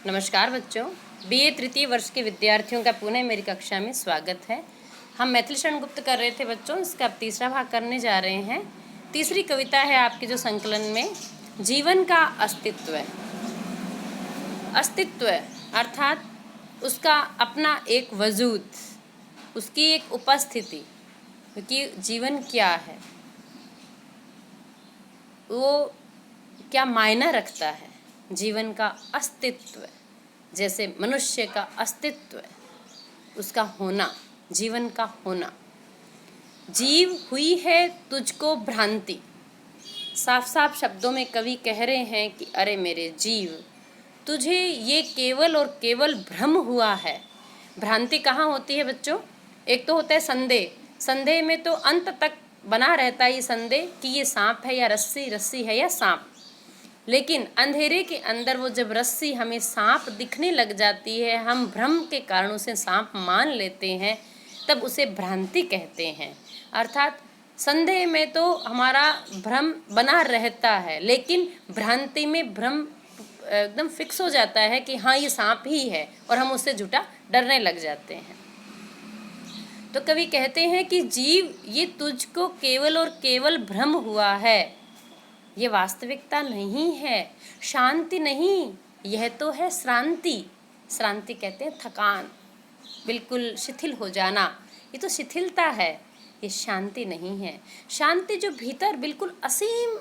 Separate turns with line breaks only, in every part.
नमस्कार बच्चों, बीए तृतीय वर्ष के विद्यार्थियों का पुनः मेरी कक्षा में स्वागत है। हम मैथिली शरण गुप्त कर रहे थे बच्चों, इसका अब तीसरा भाग करने जा रहे हैं। तीसरी कविता है आपके जो संकलन में, जीवन का अस्तित्व। अस्तित्व अर्थात उसका अपना एक वजूद, उसकी एक उपस्थिति, कि जीवन क्या है, वो क्या मायना रखता है। जीवन का अस्तित्व, जैसे मनुष्य का अस्तित्व, उसका होना, जीवन का होना। जीव हुई है तुझको भ्रांति। साफ साफ शब्दों में कवि कह रहे हैं कि अरे मेरे जीव, तुझे ये केवल और केवल भ्रम हुआ है। भ्रांति कहाँ होती है बच्चों? एक तो होता है संदेह। संदेह में तो अंत तक बना रहता है ये संदेह कि ये सांप है या रस्सी, रस्सी है या सांप। लेकिन अंधेरे के अंदर वो जब रस्सी हमें सांप दिखने लग जाती है, हम भ्रम के कारण उसे सांप मान लेते हैं, तब उसे भ्रांति कहते हैं। अर्थात संदेह में तो हमारा भ्रम बना रहता है, लेकिन भ्रांति में भ्रम एकदम फिक्स हो जाता है कि हाँ ये सांप ही है, और हम उससे झूठा डरने लग जाते हैं। तो कवि कहते हैं कि जीव, ये तुझको केवल और केवल भ्रम हुआ है, ये वास्तविकता नहीं है, शांति नहीं, यह तो है श्रांति। श्रांति कहते हैं थकान, बिल्कुल शिथिल हो जाना, ये तो शिथिलता है, ये शांति नहीं है। शांति जो भीतर बिल्कुल असीम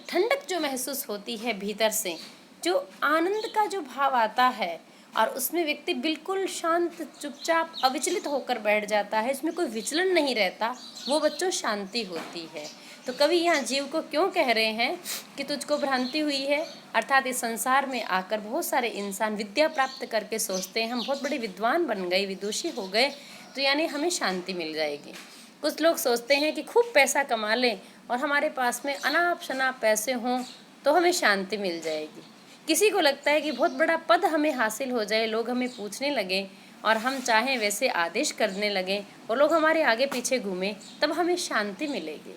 ठंडक जो महसूस होती है भीतर से, जो आनंद का जो भाव आता है, और उसमें व्यक्ति बिल्कुल शांत चुपचाप अविचलित होकर बैठ जाता है, इसमें कोई विचलन नहीं रहता, वो बच्चों शांति होती है। तो कवि यहाँ जीव को क्यों कह रहे हैं कि तुझको भ्रांति हुई है? अर्थात इस संसार में आकर बहुत सारे इंसान विद्या प्राप्त करके सोचते हैं हम बहुत बड़े विद्वान बन गए, विदुषी हो गए, तो यानी हमें शांति मिल जाएगी। कुछ लोग सोचते हैं कि खूब पैसा कमा लें और हमारे पास में अनाप शनाप पैसे हों तो हमें शांति मिल जाएगी। किसी को लगता है कि बहुत बड़ा पद हमें हासिल हो जाए, लोग हमें पूछने लगे और हम चाहें वैसे आदेश करने लगें और लोग हमारे आगे पीछे घूमें, तब हमें शांति मिलेगी।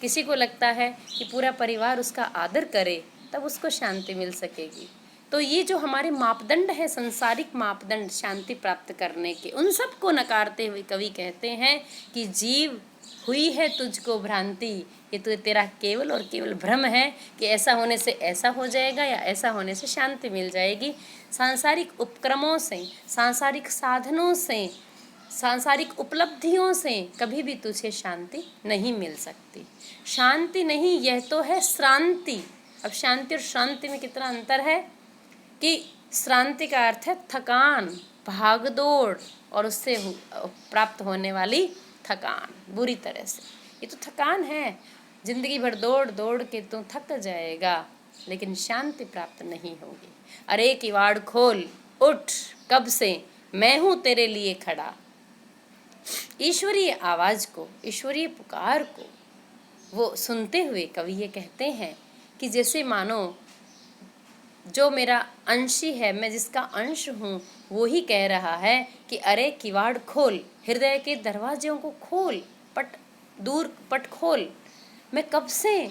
किसी को लगता है कि पूरा परिवार उसका आदर करे, तब उसको शांति मिल सकेगी। तो ये जो हमारे मापदंड है, संसारिक मापदंड शांति प्राप्त करने के, उन सब को नकारते हुए कवि कहते हैं कि जीव, हुई है तुझको भ्रांति, ये तो तेरा केवल और केवल भ्रम है कि ऐसा होने से ऐसा हो जाएगा या ऐसा होने से शांति मिल जाएगी। सांसारिक उपक्रमों से, सांसारिक साधनों से, सांसारिक उपलब्धियों से कभी भी तुझे शांति नहीं मिल सकती। शांति नहीं, यह तो है श्रांति। अब शांति और शांति में कितना अंतर है कि श्रांति का अर्थ है थकान, भागदौड़, और उससे प्राप्त होने वाली थकान बुरी तरह से। ये तो थकान है, जिंदगी भर दौड़ दौड़ के तू थक जाएगा, लेकिन शांति प्राप्त नहीं होगी। अरे किवाड़ खोल, उठ, कब से मैं हूँ तेरे लिए खड़ा। ईश्वरीय आवाज को, ईश्वरीय पुकार को वो सुनते हुए कवि ये कहते हैं कि जैसे मानो जो मेरा अंशी है, मैं जिसका अंश हूँ, वो ही कह रहा है कि अरे किवाड़ खोल, हृदय के दरवाजों को खोल, पट खोल। मैं कब से,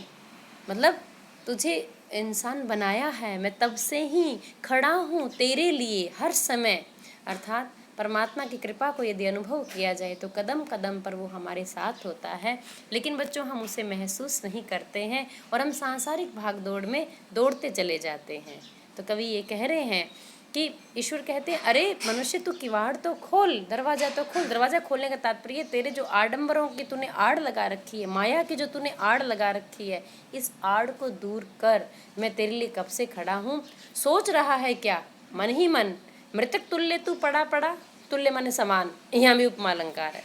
मतलब तुझे इंसान बनाया है, मैं तब से ही खड़ा हूँ तेरे लिए हर समय। अर्थात परमात्मा की कृपा को यदि अनुभव किया जाए तो कदम कदम पर वो हमारे साथ होता है, लेकिन बच्चों हम उसे महसूस नहीं करते हैं और हम सांसारिक भागदौड़ में दौड़ते चले जाते हैं। तो कवि ये कह रहे हैं कि ईश्वर कहते हैं अरे मनुष्य तू किवाड़ तो खोल, दरवाजा तो खोल। दरवाजा खोलने का तात्पर्य तेरे जो आडंबरों की तूने आड़ लगा रखी है, माया की जो तूने आड़ लगा रखी है, इस आड़ को दूर कर। मैं तेरे लिए कब से खड़ा हूँ। सोच रहा है क्या मन ही मन, मृतक तुल्य तू पड़ा पड़ा। तुल्य माने समान, यहाँ भी उपमा अलंकार है।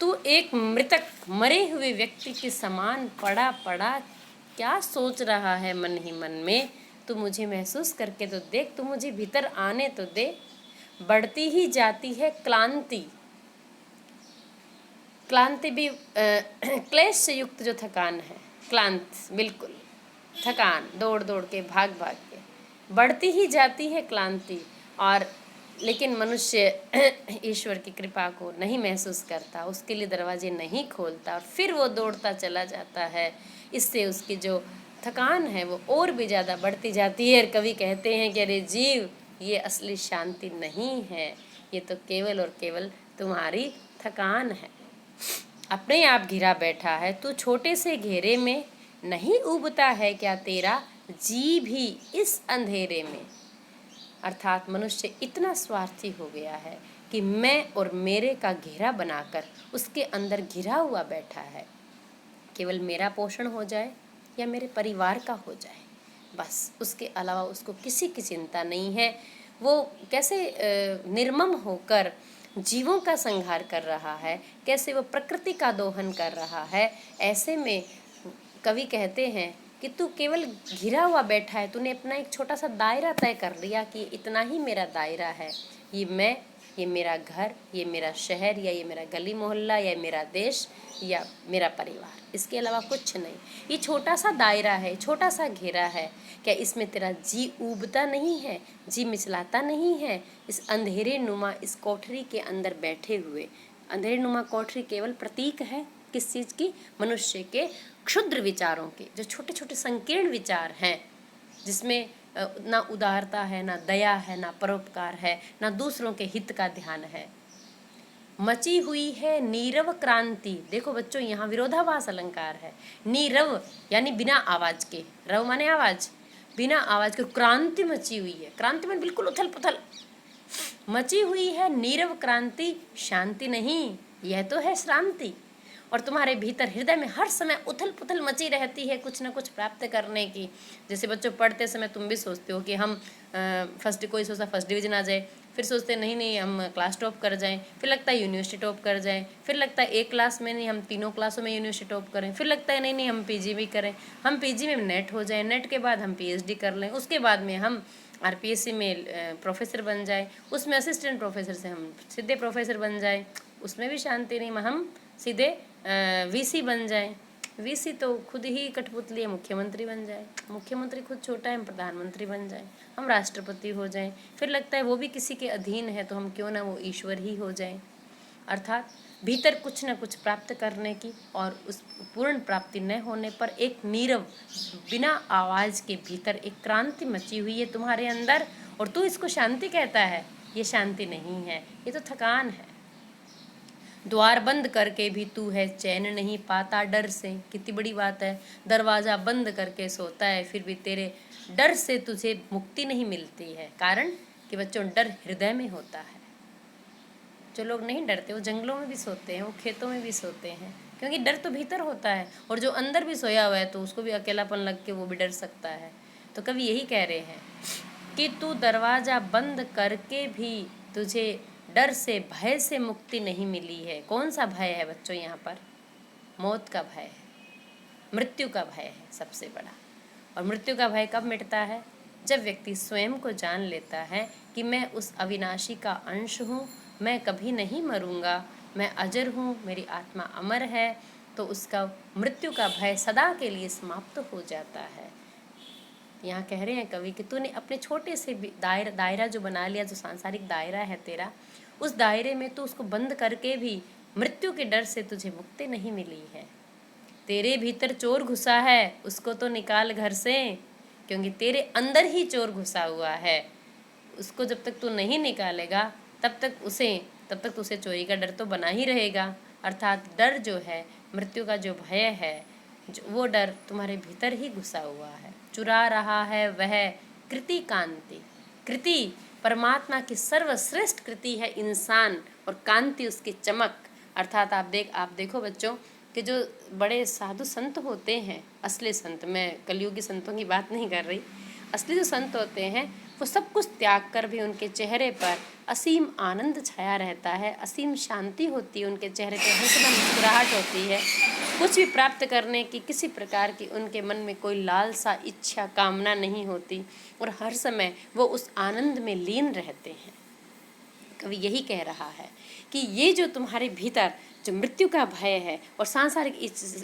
तू एक मृतक, मरे हुए व्यक्ति के समान पड़ा पड़ा क्या सोच रहा है मन ही मन में। तू मुझे महसूस करके तो देख, तू मुझे भीतर आने तो दे। बढ़ती ही जाती है क्लांति। क्लांति भी क्लेश से युक्त जो थकान है, क्लांत, बिल्कुल थकान, दौड़ दौड़ के, भाग भाग के बढ़ती ही जाती है क्लांति। और लेकिन मनुष्य ईश्वर की कृपा को नहीं महसूस करता, उसके लिए दरवाजे नहीं खोलता, फिर वो दौड़ता चला जाता है। इससे उसकी जो थकान है वो और भी ज़्यादा बढ़ती जाती है। और कवि कहते हैं कि अरे जीव, ये असली शांति नहीं है, ये तो केवल और केवल तुम्हारी थकान है। अपने आप घिरा बैठा है तू छोटे से घेरे में, नहीं उबता है क्या तेरा जी भी इस अंधेरे में। अर्थात मनुष्य इतना स्वार्थी हो गया है कि मैं और मेरे का घेरा बनाकर उसके अंदर घिरा हुआ बैठा है। केवल मेरा पोषण हो जाए या मेरे परिवार का हो जाए, बस उसके अलावा उसको किसी की चिंता नहीं है। वो कैसे निर्मम होकर जीवों का संहार कर रहा है, कैसे वो प्रकृति का दोहन कर रहा है। ऐसे में कवि कहते हैं कि तू केवल घिरा हुआ बैठा है, तूने अपना एक छोटा सा दायरा तय कर लिया कि इतना ही मेरा दायरा है, ये मैं, ये मेरा घर, ये मेरा शहर, या ये मेरा गली मोहल्ला, या मेरा देश, या मेरा परिवार, इसके अलावा कुछ नहीं। ये छोटा सा दायरा है, छोटा सा घेरा है, क्या इसमें तेरा जी ऊबता नहीं है, जी मिचलाता नहीं है? इस अंधेरे नुमा इस कोठरी के अंदर बैठे हुए, अंधेरे नुमा कोठरी केवल प्रतीक है किस चीज़ की? मनुष्य के क्षुद्र विचारों के, जो छोटे छोटे संकीर्ण विचार हैं, जिसमें ना उदारता है, ना दया है, ना परोपकार है, ना दूसरों के हित का ध्यान है। मची हुई है नीरव क्रांति। देखो बच्चों, यहाँ विरोधाभास अलंकार है। नीरव यानी बिना आवाज के, रव माने आवाज, बिना आवाज के क्रांति मची हुई है। क्रांति में बिल्कुल उथल पुथल मची हुई है नीरव क्रांति, शांति नहीं, यह तो है श्रांति। और तुम्हारे भीतर हृदय में हर समय उथल पुथल मची रहती है कुछ न कुछ प्राप्त करने की। जैसे बच्चों पढ़ते समय तुम भी सोचते हो कि हम कोई सोचता फर्स्ट डिवीजन आ जाए, फिर सोचते नहीं नहीं हम क्लास टॉप कर जाएं, फिर लगता है यूनिवर्सिटी टॉप कर जाएं, फिर लगता है एक क्लास में नहीं हम तीनों क्लासों में यूनिवर्सिटी टॉप करें, फिर लगता है नहीं नहीं हम पीजी भी करें, हम पीजी में नेट हो जाएं, नेट के बाद हम पीएचडी कर लें, उसके बाद में हम आरपीएससी में प्रोफेसर बन जाए, उसमें असिस्टेंट प्रोफेसर से हम सीधे प्रोफेसर बन जाए, उसमें भी शांति नहीं, हम सीधे वीसी बन जाए। वीसी तो खुद ही कठपुतली है, मुख्यमंत्री बन जाए, मुख्यमंत्री खुद छोटा है, हम प्रधानमंत्री बन जाए, हम राष्ट्रपति हो जाएं, फिर लगता है वो भी किसी के अधीन है तो हम क्यों ना वो ईश्वर ही हो जाएं। अर्थात भीतर कुछ न कुछ प्राप्त करने की और उस पूर्ण प्राप्ति न होने पर एक नीरव बिना आवाज़ के भीतर एक क्रांति मची हुई है तुम्हारे अंदर, और तू इसको शांति कहता है। ये शांति नहीं है, ये तो थकान है। द्वार बंद करके भी तू है चैन नहीं पाता डर से। कितनी बड़ी बात है, दरवाज़ा बंद करके सोता है फिर भी तेरे डर से तुझे मुक्ति नहीं मिलती है। कारण कि बच्चों डर हृदय में होता है। जो लोग नहीं डरते वो जंगलों में भी सोते हैं, वो खेतों में भी सोते हैं, क्योंकि डर तो भीतर होता है। और जो अंदर भी सोया हुआ है तो उसको भी अकेलापन लग के वो भी डर सकता है। तो कवि यही कह रहे हैं कि तू दरवाज़ा बंद करके भी तुझे डर से, भय से मुक्ति नहीं मिली है। कौन सा भय है बच्चों? यहाँ पर मौत का भय है, मृत्यु का भय है सबसे बड़ा। और मृत्यु का भय कब मिटता है? जब व्यक्ति स्वयं को जान लेता है कि मैं उस अविनाशी का अंश हूँ, मैं कभी नहीं मरूंगा, मैं अजर हूँ, मेरी आत्मा अमर है, तो उसका मृत्यु का भय सदा के लिए समाप्त हो जाता है। यहाँ कह रहे हैं कवि कि तूने अपने छोटे से दायरा जो बना लिया, जो सांसारिक दायरा है तेरा, उस दायरे में तू उसको बंद करके भी मृत्यु के डर से तुझे मुक्ति नहीं मिली है। तेरे भीतर चोर घुसा है, उसको तो निकाल घर से, क्योंकि तेरे अंदर ही चोर घुसा हुआ है। उसको जब तक तू नहीं निकालेगा तब तक उसे चोरी का डर तो बना ही रहेगा। अर्थात डर जो है, मृत्यु का जो भय है, वो डर तुम्हारे भीतर ही घुसा हुआ है। चुरा रहा है वह कृति कांति। कृति परमात्मा की सर्वश्रेष्ठ कृति है इंसान, और कांति उसकी चमक। अर्थात आप देखो बच्चों कि जो बड़े साधु संत होते हैं, असली संत, मैं कलयुगी संतों की बात नहीं कर रही, असली जो संत होते हैं वो सब कुछ त्याग कर भी उनके चेहरे पर असीम आनंद छाया रहता है, असीम शांति होती है उनके चेहरे पर, हंसना मुस्कुराहट होती है। कुछ भी प्राप्त करने की किसी प्रकार की उनके मन में कोई लालसा, इच्छा, कामना नहीं होती, और हर समय वो उस आनंद में लीन रहते हैं। कवि यही कह रहा है कि ये जो तुम्हारे भीतर जो मृत्यु का भय है और सांसारिक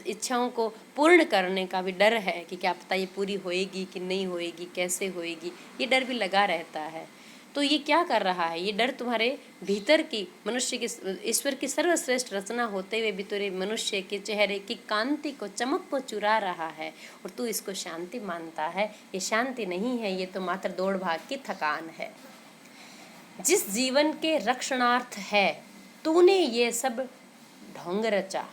इच्छाओं को पूर्ण करने का भी डर है कि क्या पता ये पूरी होएगी कि नहीं होएगी, कैसे होएगी, ये डर भी लगा रहता है। तो ये क्या कर रहा है? ये डर तुम्हारे भीतर की मनुष्य की, ईश्वर की सर्वश्रेष्ठ रचना होते हुए भी तेरे मनुष्य के चेहरे की कांति को, चमक को चुरा रहा है, और तू इसको शांति मानता है। ये शांति नहीं है, ये तो मात्र दौड़ भाग की थकान है। जिस जीवन के रक्षणार्थ है तूने ये सब ढोंग रचा,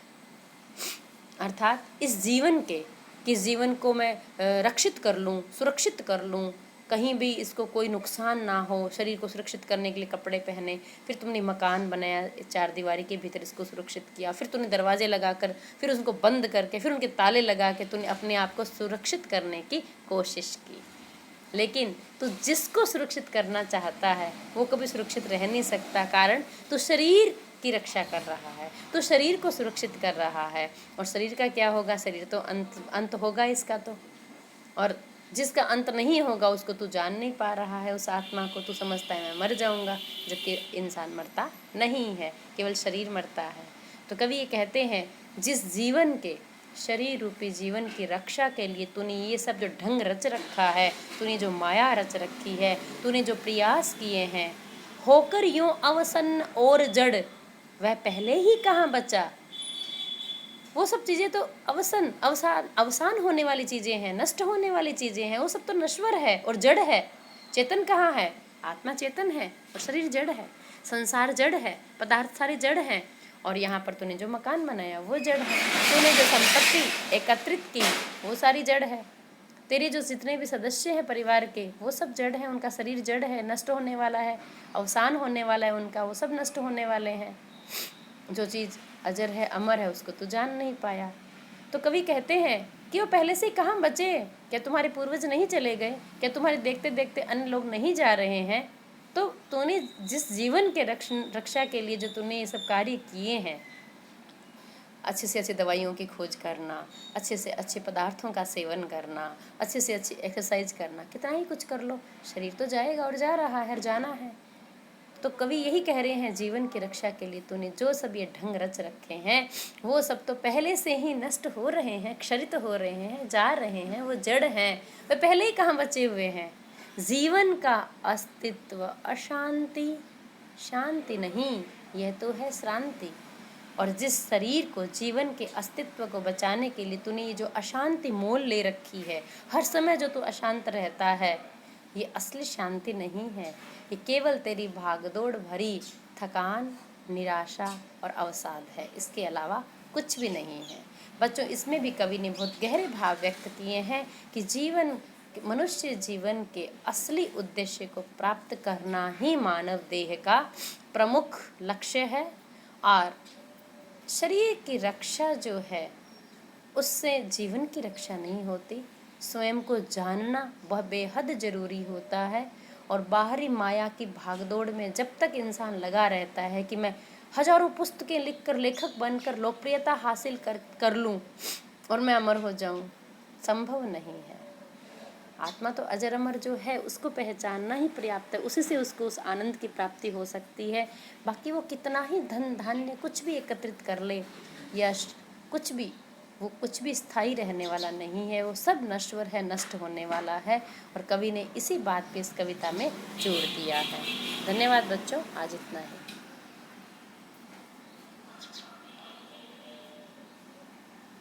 अर्थात इस जीवन के, कि जीवन को मैं रक्षित कर लूँ, सुरक्षित कर लूँ, कहीं भी इसको कोई नुकसान ना हो, शरीर को सुरक्षित करने के लिए कपड़े पहने, फिर तुमने मकान बनाया, चार दीवारी के भीतर इसको सुरक्षित किया, फिर तूने दरवाजे लगाकर, फिर उसको बंद करके, फिर उनके ताले लगा के तूने अपने आप को सुरक्षित करने की कोशिश की। लेकिन तू जिसको सुरक्षित करना चाहता है वो कभी सुरक्षित रह नहीं सकता, कारण तू शरीर की रक्षा कर रहा है, तो शरीर को सुरक्षित कर रहा है। और शरीर का क्या होगा? शरीर तो अंत होगा इसका तो, और जिसका अंत नहीं होगा उसको तू जान नहीं पा रहा है। उस आत्मा को तू समझता है मैं मर जाऊंगा, जबकि इंसान मरता नहीं है, केवल शरीर मरता है। तो कवि ये कहते हैं, जिस जीवन के, शरीर रूपी जीवन की रक्षा के लिए तूने ये सब जो ढंग रच रखा है, तूने जो माया रच रखी है, तूने जो प्रयास किए हैं, होकर यूं अवसन्न और जड़, वह पहले ही कहाँ बचा। वो सब चीज़ें तो अवसान होने वाली चीज़ें हैं, नष्ट होने वाली चीज़ें हैं, वो सब तो नश्वर है और जड़ है। चेतन कहाँ है? आत्मा चेतन है और शरीर जड़ है, संसार जड़ है, पदार्थ सारे जड़ हैं। और यहाँ पर तूने जो मकान बनाया वो जड़ है, तूने जो संपत्ति एकत्रित की वो सारी जड़ है, तेरे जो जितने भी सदस्य हैं परिवार के वो सब जड़ हैं, उनका शरीर जड़ है, नष्ट होने वाला है, अवसान होने वाला है उनका, वो सब नष्ट होने वाले हैं। जो चीज़ अजर है, अमर है, उसको तो जान नहीं पाया। तो कवि कहते हैं कि वो पहले से कहाँ बचे? क्या तुम्हारे पूर्वज नहीं चले गए? क्या तुम्हारे देखते देखते अन्य लोग नहीं जा रहे हैं? तो तूने जिस जीवन के रक्षा के लिए जो तूने ये सब कार्य किए हैं, अच्छे से अच्छी दवाइयों की खोज करना, अच्छे से अच्छे पदार्थों का सेवन करना, अच्छे से अच्छी एक्सरसाइज करना, कितना ही कुछ कर लो, शरीर तो जाएगा और जा रहा है, जाना है। तो कवि यही कह रहे हैं, जीवन की रक्षा के लिए तूने जो सब ये ढंग रच रखे हैं वो सब तो पहले से ही नष्ट हो रहे हैं, क्षरित हो रहे हैं, जा रहे हैं, वो जड़ हैं, वे पहले ही कहाँ बचे हुए हैं। जीवन का अस्तित्व अशांति, शांति नहीं, यह तो है श्रांति। और जिस शरीर को, जीवन के अस्तित्व को बचाने के लिए तूने ये जो अशांति मोल ले रखी है, हर समय जो तू अशांत रहता है, ये असली शांति नहीं है, ये केवल तेरी भागदौड़ भरी थकान, निराशा और अवसाद है, इसके अलावा कुछ भी नहीं है। बच्चों, इसमें भी कवि ने बहुत गहरे भाव व्यक्त किए हैं कि जीवन, मनुष्य जीवन के असली उद्देश्य को प्राप्त करना ही मानव देह का प्रमुख लक्ष्य है, और शरीर की रक्षा जो है उससे जीवन की रक्षा नहीं होती। स्वयं को जानना वह बेहद ज़रूरी होता है, और बाहरी माया की भागदौड़ में जब तक इंसान लगा रहता है कि मैं हजारों पुस्तकें लिखकर लेखक बनकर लोकप्रियता हासिल कर लूं और मैं अमर हो जाऊं, संभव नहीं है। आत्मा तो अजर अमर जो है उसको पहचानना ही पर्याप्त है, उसी से उसको उस आनंद की प्राप्ति हो सकती है। बाकी वो कितना ही धन धान्य कुछ भी एकत्रित कर ले या कुछ भी, वो कुछ भी स्थायी रहने वाला नहीं है, वो सब नश्वर है, नष्ट होने वाला है। और कवि ने इसी बात पे इस कविता में जोर दिया है। धन्यवाद बच्चों, आज इतना ही।